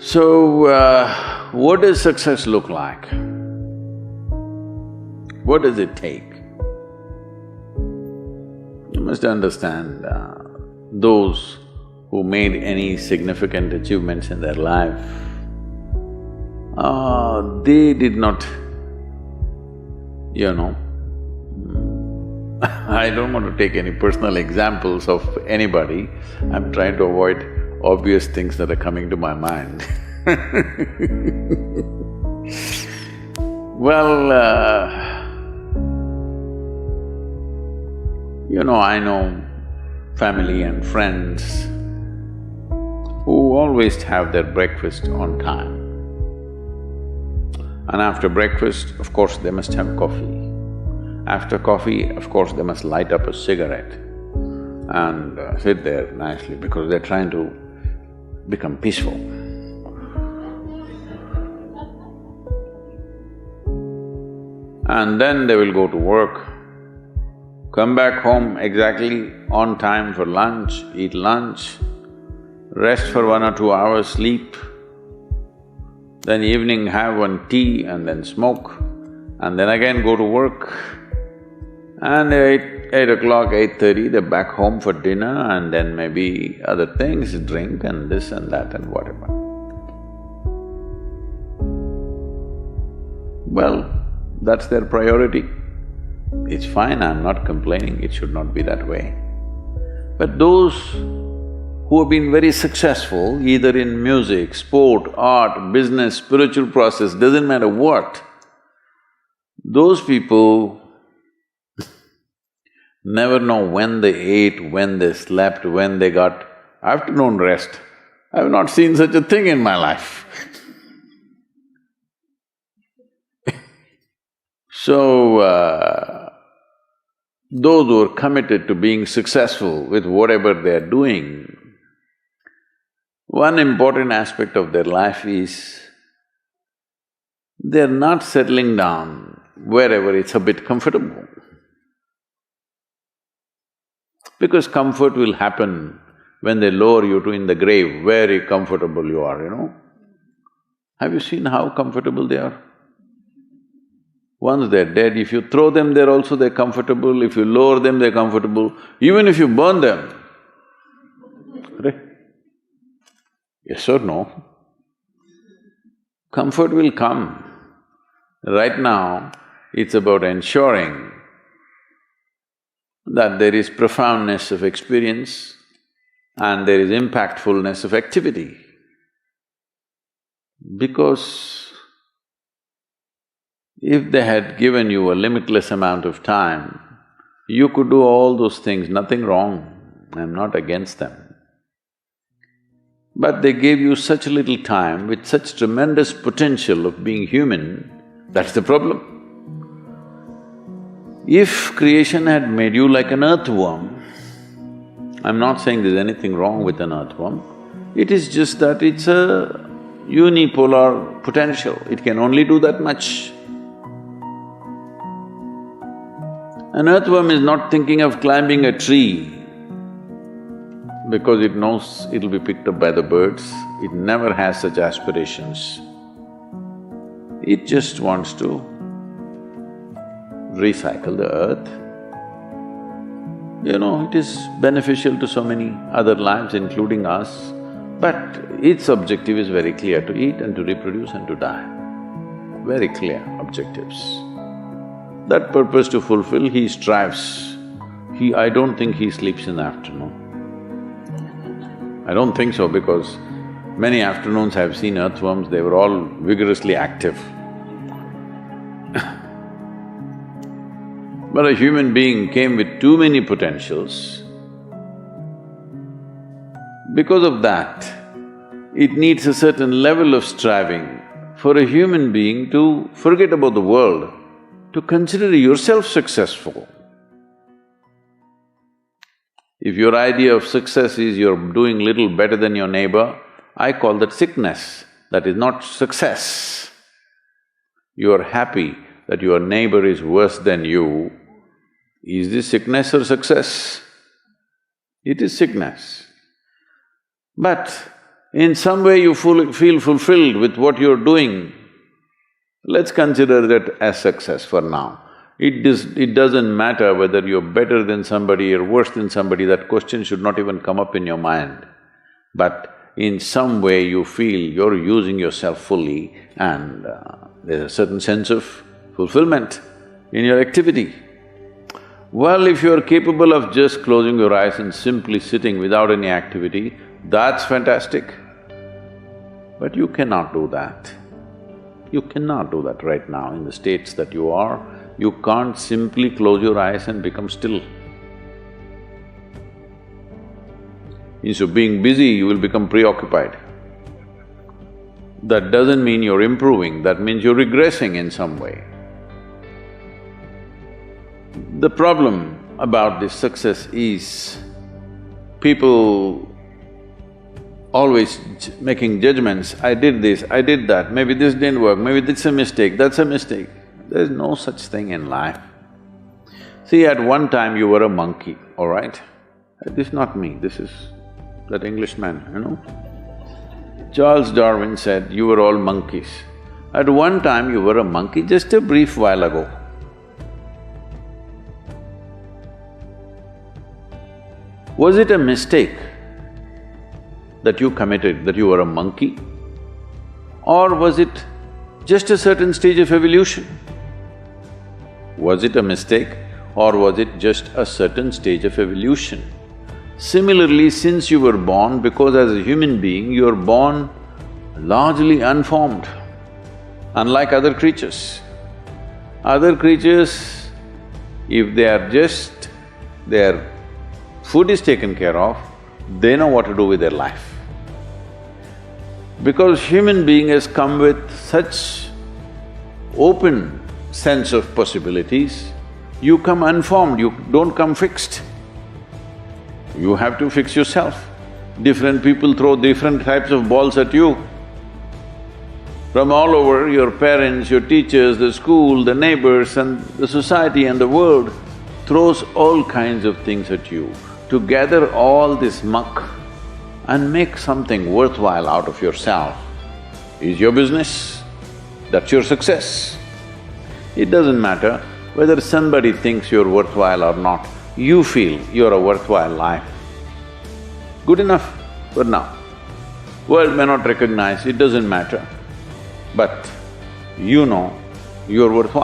So, what does success look like? What does it take? You must understand, those who made any significant achievements in their life, they did not, I don't want to take any personal examples of anybody, I'm trying to avoid obvious things that are coming to my mind. Well, I know family and friends who always have their breakfast on time. And after breakfast, of course, they must have coffee. After coffee, of course, they must light up a cigarette and sit there nicely because they're trying to become peaceful. And then they will go to work, come back home exactly on time for lunch, eat lunch, rest for 1 or 2 hours, sleep, then evening have one tea and then smoke, and then again go to work. And 8 o'clock, 8:30, they're back home for dinner and then maybe other things, drink and this and that and whatever. Well, that's their priority. It's fine, I'm not complaining, it should not be that way. But those who have been very successful, either in music, sport, art, business, spiritual process, doesn't matter what, those people never know when they ate, when they slept, when they got afternoon rest. I have not seen such a thing in my life. So, those who are committed to being successful with whatever they're doing, one important aspect of their life is they're not settling down wherever it's a bit comfortable. Because comfort will happen when they lower you to in the grave, very comfortable you are, Have you seen how comfortable they are? Once they're dead, if you throw them there also they're comfortable, if you lower them they're comfortable, even if you burn them. Right? Yes or no? Comfort will come. Right now, it's about ensuring that there is profoundness of experience and there is impactfulness of activity. Because if they had given you a limitless amount of time, you could do all those things, nothing wrong, I'm not against them. But they gave you such little time with such tremendous potential of being human, that's the problem. If creation had made you like an earthworm, I'm not saying there's anything wrong with an earthworm, it is just that it's a unipolar potential, it can only do that much. An earthworm is not thinking of climbing a tree because it knows it'll be picked up by the birds, it never has such aspirations. It just wants to recycle the earth. It is beneficial to so many other lives including us, but its objective is very clear, to eat and to reproduce and to die. Very clear objectives. That purpose to fulfill, he strives. I don't think he sleeps in the afternoon. I don't think so because many afternoons I've seen earthworms, they were all vigorously active. But a human being came with too many potentials. Because of that, it needs a certain level of striving for a human being to forget about the world, to consider yourself successful. If your idea of success is you're doing little better than your neighbor, I call that sickness, that is not success. You are happy that your neighbor is worse than you. Is this sickness or success? It is sickness. But in some way you feel fulfilled with what you're doing, let's consider that as success for now. It doesn't matter whether you're better than somebody or worse than somebody, that question should not even come up in your mind. But in some way you feel you're using yourself fully and there's a certain sense of fulfillment in your activity. Well, if you're capable of just closing your eyes and simply sitting without any activity, that's fantastic. But you cannot do that. You cannot do that right now in the states that you are. You can't simply close your eyes and become still. Instead of being busy, you will become preoccupied. That doesn't mean you're improving, that means you're regressing in some way. The problem about this success is people always making judgments, I did this, I did that, maybe this didn't work, maybe this is a mistake, that's a mistake. There's no such thing in life. See, at one time you were a monkey, all right? This is not me, this is that Englishman, you know. Charles Darwin said, you were all monkeys. At one time you were a monkey, just a brief while ago. Was it a mistake that you committed, that you were a monkey? Or was it just a certain stage of evolution? Was it a mistake or was it just a certain stage of evolution? Similarly, since you were born, because as a human being, you are born largely unformed, unlike other creatures. Other creatures, if their food is taken care of, they know what to do with their life. Because human being has come with such open sense of possibilities, you come unformed, you don't come fixed. You have to fix yourself. Different people throw different types of balls at you. From all over, your parents, your teachers, the school, the neighbors and the society and the world throws all kinds of things at you. To gather all this muck and make something worthwhile out of yourself is your business. That's your success. It doesn't matter whether somebody thinks you're worthwhile or not, you feel you're a worthwhile life. Good enough for now. World may not recognize, it doesn't matter, but you know you're worthwhile.